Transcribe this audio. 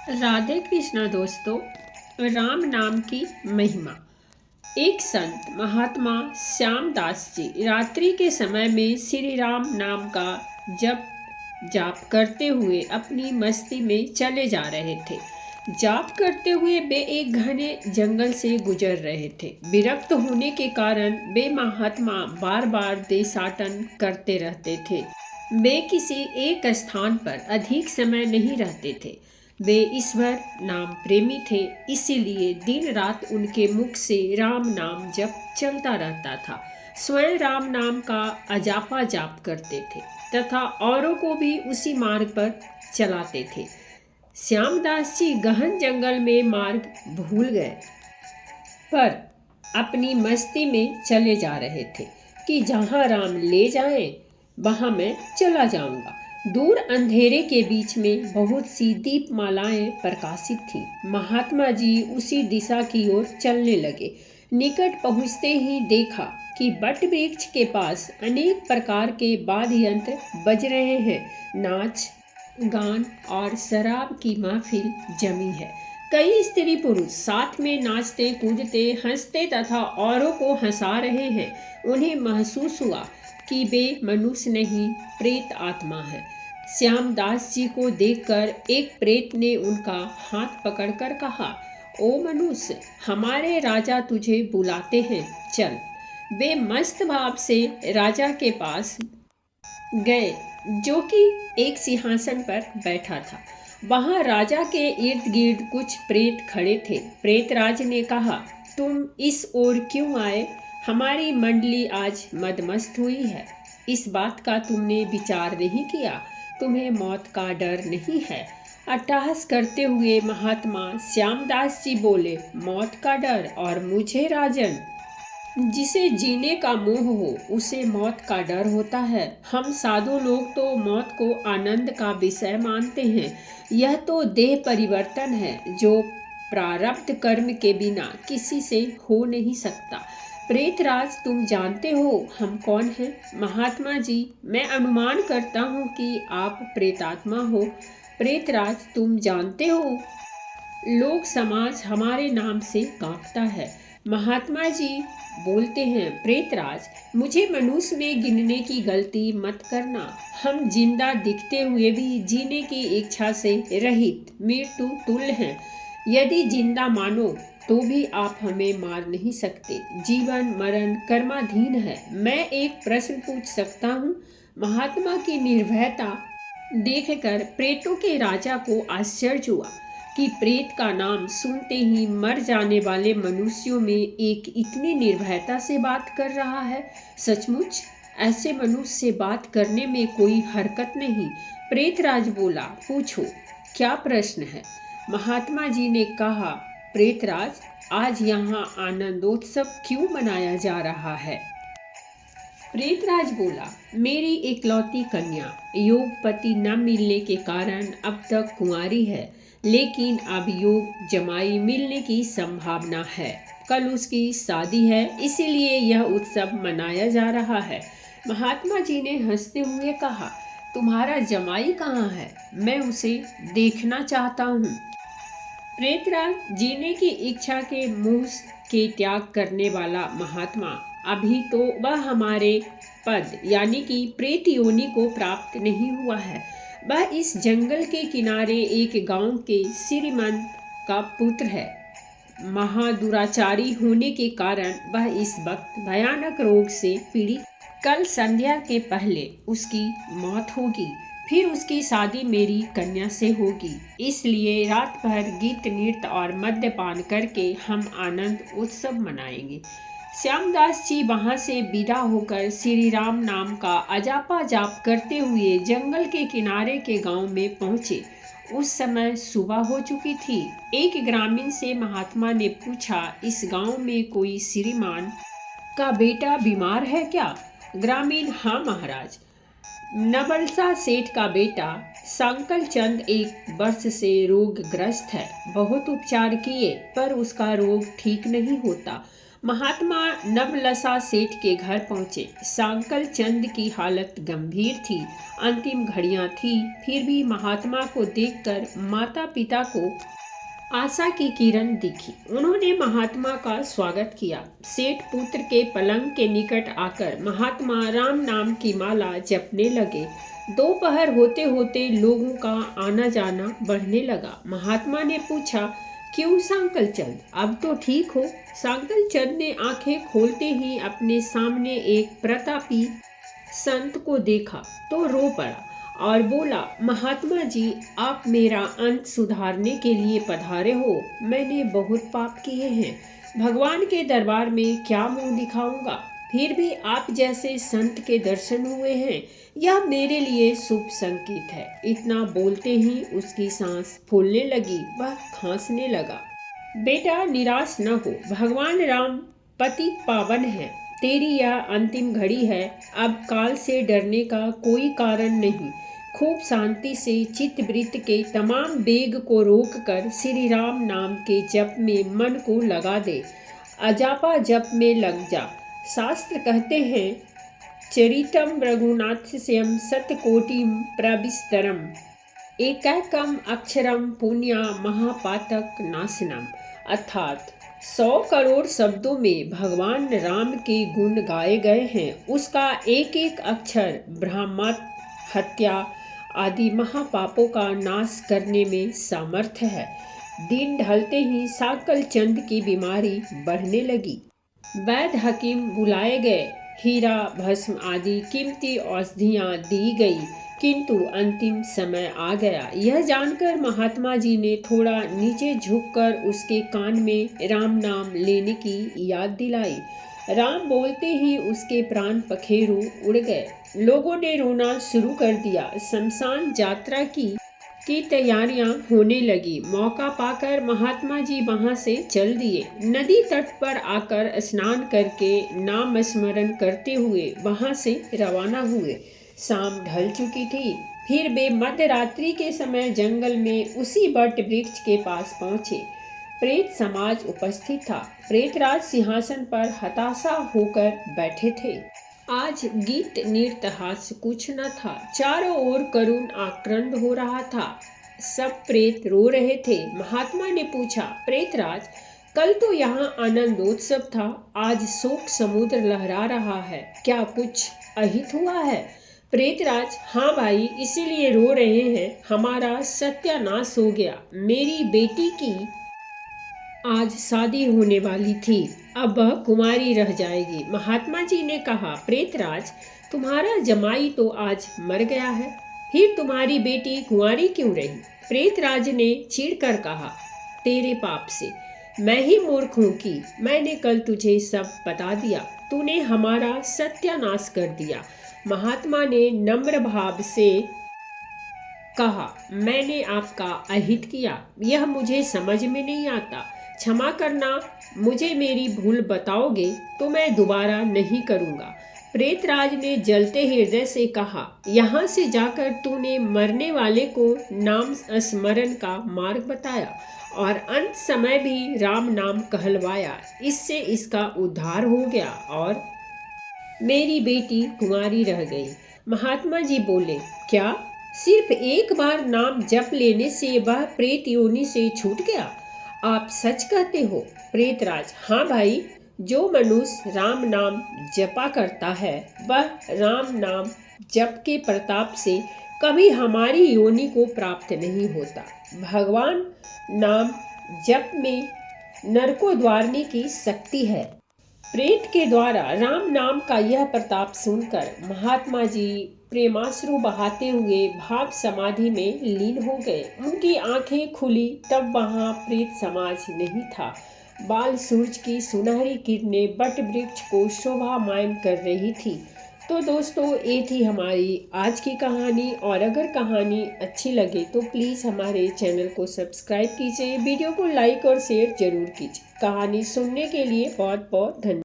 राधे कृष्णा दोस्तों। राम नाम की महिमा। एक संत महात्मा श्यामदास जी रात्रि के समय में श्री राम नाम का जप जाप करते हुए अपनी मस्ती में चले जा रहे थे। जाप करते हुए वे एक घने जंगल से गुजर रहे थे। विरक्त होने के कारण वे महात्मा बार बार देशाटन करते रहते थे। वे किसी एक स्थान पर अधिक समय नहीं रहते थे। वे ईश्वर नाम प्रेमी थे, इसीलिए दिन रात उनके मुख से राम नाम जप चलता रहता था। स्वयं राम नाम का अजापा जाप करते थे तथा औरों को भी उसी मार्ग पर चलाते थे। श्यामदास जी गहन जंगल में मार्ग भूल गए, पर अपनी मस्ती में चले जा रहे थे कि जहाँ राम ले जाएं वहाँ मैं चला जाऊंगा। दूर अंधेरे के बीच में बहुत सी दीपमालाएं प्रकाशित थीं। महात्मा जी उसी दिशा की ओर चलने लगे। निकट पहुँचते ही देखा कि वट वृक्ष के पास अनेक प्रकार के वाद्य यंत्र बज रहे हैं। नाच गान और शराब की महफिल जमी है। कई स्त्री पुरुष साथ में नाचते कूदते हंसते तथा औरों को हंसा रहे हैं। उन्हें महसूस हुआ कि वे मनुष्य नहीं, प्रेत आत्मा है। श्यामदास जी को देखकर एक प्रेत ने उनका हाथ पकड़कर कहा, ओ मनुष्य, हमारे राजा तुझे बुलाते हैं, चल। वे मस्त भाव से राजा के पास गए, जो कि एक सिंहासन पर बैठा था। वहां राजा के इर्द गिर्द कुछ प्रेत खड़े थे। प्रेतराज ने कहा, तुम इस ओर क्यों आए? हमारी मंडली आज मदमस्त हुई है। इस बात का तुमने विचार नहीं किया? तुम्हें मौत का डर नहीं है? अट्टहास करते हुए महात्मा श्यामदास जी बोले, मौत का डर और मुझे राजन? जिसे जीने का मोह हो उसे मौत का डर होता है। हम साधु लोग तो मौत को आनंद का विषय मानते हैं। यह तो देह परिवर्तन है जो प्रारब्ध कर्म के बिना किसी से हो नहीं सकता। प्रेतराज, तुम जानते हो हम कौन हैं? महात्मा जी, मैं अनुमान करता हूँ कि आप प्रेतात्मा हो। प्रेतराज, तुम जानते हो लोक समाज हमारे नाम से कांपता है। महात्मा जी बोलते हैं, प्रेतराज, मुझे मनुष्य में गिनने की गलती मत करना। हम जिंदा दिखते हुए भी जीने की इच्छा से रहित मृत्यु तुल्य हैं। यदि जिंदा मानो तो भी आप हमें मार नहीं सकते। जीवन मरण कर्माधीन है। मैं एक प्रश्न पूछ सकता हूँ? महात्मा की निर्भयता देखकर प्रेतों के राजा को आश्चर्य हुआ कि प्रेत का नाम सुनते ही मर जाने वाले मनुष्यों में एक इतनी निर्भयता से बात कर रहा है। सचमुच ऐसे मनुष्य से बात करने में कोई हरकत नहीं। प्रेतराज बोला, पूछो, क्या प्रश्न है? महात्मा जी ने कहा, प्रेतराज, आज यहाँ आनंदोत्सव क्यों मनाया जा रहा है? प्रेतराज बोला, मेरी इकलौती कन्या योगपति न मिलने के कारण अब तक कुंवारी है, लेकिन अब योग जमाई मिलने की संभावना है। कल उसकी शादी है, इसीलिए यह उत्सव मनाया जा रहा है। महात्मा जी ने हंसते हुए कहा, तुम्हारा जमाई कहाँ है? मैं उसे देखना चाहता हूँ। प्रेतराज जीने की इच्छा के मोह के त्याग करने वाला महात्मा अभी तो वह हमारे पद यानी कि प्रेत योनि को प्राप्त नहीं हुआ है। वह इस जंगल के किनारे एक गांव के श्रीमंत का पुत्र है। महादुराचारी होने के कारण वह इस वक्त भयानक रोग से पीड़ित। कल संध्या के पहले उसकी मौत होगी, फिर उसकी शादी मेरी कन्या से होगी। इसलिए रात भर गीत नृत्य और मद्यपान करके हम आनंद उत्सव मनाएंगे। श्यामदास जी वहां से विदा होकर श्री राम नाम का अजापा जाप करते हुए जंगल के किनारे के गांव में पहुंचे। उस समय सुबह हो चुकी थी। एक ग्रामीण से महात्मा ने पूछा, इस गांव में कोई श्रीमान का बेटा बीमार है क्या? ग्रामीण, हाँ महाराज, नवलसा सेठ का बेटा संकल चंद एक वर्ष से रोगग्रस्त है। बहुत उपचार किए पर उसका रोग ठीक नहीं होता। महात्मा नवलसा सेठ के घर पहुंचे। सांकल चंद की हालत गंभीर थी, अंतिम घड़ियां थी, फिर भी महात्मा को देखकर माता पिता को आशा की किरण दिखी। उन्होंने महात्मा का स्वागत किया। सेठ पुत्र के पलंग के निकट आकर महात्मा राम नाम की माला जपने लगे। दोपहर होते होते लोगों का आना जाना बढ़ने लगा। महात्मा ने पूछा, क्यों सांकल चंद, अब तो ठीक हो? सांकल चंद ने आंखें खोलते ही अपने सामने एक प्रतापी संत को देखा तो रो पड़ा और बोला, महात्मा जी, आप मेरा अंत सुधारने के लिए पधारे हो। मैंने बहुत पाप किए हैं, भगवान के दरबार में क्या मुंह दिखाऊंगा? फिर भी आप जैसे संत के दर्शन हुए हैं, यह मेरे लिए शुभ संकेत है। इतना बोलते ही उसकी सांस फूलने लगी, वह खांसने लगा। बेटा, निराश न हो, भगवान राम पतित पावन है। तेरी यह अंतिम घड़ी है, अब काल से डरने का कोई कारण नहीं। खूब शांति से चित्तवृत्ति के तमाम वेग को रोककर श्री राम नाम के जप में मन को लगा दे। अजापा जप में लग जा। शास्त्र कहते हैं, चरितम रघुनाथस्यम शतकोटिम प्रविस्तरम एकैकम अक्षरम पुण्य महापातक नाशनम। अर्थात 100 करोड़ शब्दों में भगवान राम के गुण गाए गए हैं। उसका एक एक अक्षर ब्रह्मत्व, हत्या आदि महापापों का नाश करने में सामर्थ्य है। दिन ढलते ही सांकल चंद की बीमारी बढ़ने लगी। वैद्य हकीम बुलाए गए, हीरा भस्म आदि कीमती औषधियाँ दी गई, किंतु अंतिम समय आ गया। यह जानकर महात्मा जी ने थोड़ा नीचे झुककर उसके कान में राम नाम लेने की याद दिलाई। राम बोलते ही उसके प्राण पखेरु उड़ गए। लोगों ने रोना शुरू कर दिया। शमशान यात्रा की तैयारियां होने लगी। मौका पाकर महात्मा जी वहां से चल दिए। नदी तट पर आकर स्नान करके नाम स्मरण करते हुए वहां से रवाना हुए। शाम ढल चुकी थी। फिर वे मध्य रात्रि के समय जंगल में उसी वट वृक्ष के पास पहुंचे। प्रेत समाज उपस्थित था। प्रेतराज सिंहासन पर हताशा होकर बैठे थे। आज गीत नृत्य हास्य कुछ न था। चारों ओर करुण आक्रंद हो रहा था। सब प्रेत रो रहे थे। महात्मा ने पूछा, प्रेतराज, कल तो यहाँ आनंदोत्सव था, आज शोक समुद्र लहरा रहा है, क्या कुछ अहित हुआ है? प्रेतराज, हाँ भाई, इसीलिए रो रहे हैं। हमारा सत्यानाश हो गया। मेरी बेटी की आज शादी होने वाली थी, अब वह कुमारी रह जाएगी। महात्मा जी ने कहा, प्रेतराज, तुम्हारा जमाई तो आज मर गया है, फिर तुम्हारी बेटी कुंवारी क्यों रही? प्रेतराज ने चिढ़कर कहा, तेरे पाप से। मैं ही मूर्ख हूँ कि मैंने कल तुझे सब बता दिया। तूने हमारा सत्यानाश कर दिया। महात्मा ने नम्र भाव से कहा, मैंने आपका अहित किया, यह मुझे समझ में नहीं आता। क्षमा करना, मुझे मेरी भूल बताओगे तो मैं दोबारा नहीं करूँगा। प्रेतराज ने जलते हृदय से कहा, यहाँ से जाकर तूने मरने वाले को नाम स्मरण का मार्ग बताया और अंत समय भी राम नाम कहलवाया। इससे इसका उद्धार हो गया और मेरी बेटी कुंवारी रह गई। महात्मा जी बोले, क्या सिर्फ एक बार नाम जप लेने से वह प्रेत योनि से छूट गया? आप सच कहते हो? प्रेतराज, हाँ भाई, जो मनुष्य राम नाम जपा करता है वह राम नाम जप के प्रताप से कभी हमारी योनि को प्राप्त नहीं होता। भगवान नाम जप में नरको द्वारने की शक्ति है। प्रेत के द्वारा राम नाम का यह प्रताप सुनकर महात्मा जी प्रेमाश्रु बहाते हुए भाव समाधि में लीन हो गए। उनकी आंखें खुली तब वहां प्रेत समाज नहीं था। बाल सूरज की सुनहरी किरणें बट वृक्ष को शोभामायन कर रही थी। तो दोस्तों, ये थी हमारी आज की कहानी, और अगर कहानी अच्छी लगे तो प्लीज़ हमारे चैनल को सब्सक्राइब कीजिए, वीडियो को लाइक और शेयर जरूर कीजिए। कहानी सुनने के लिए बहुत बहुत धन्यवाद।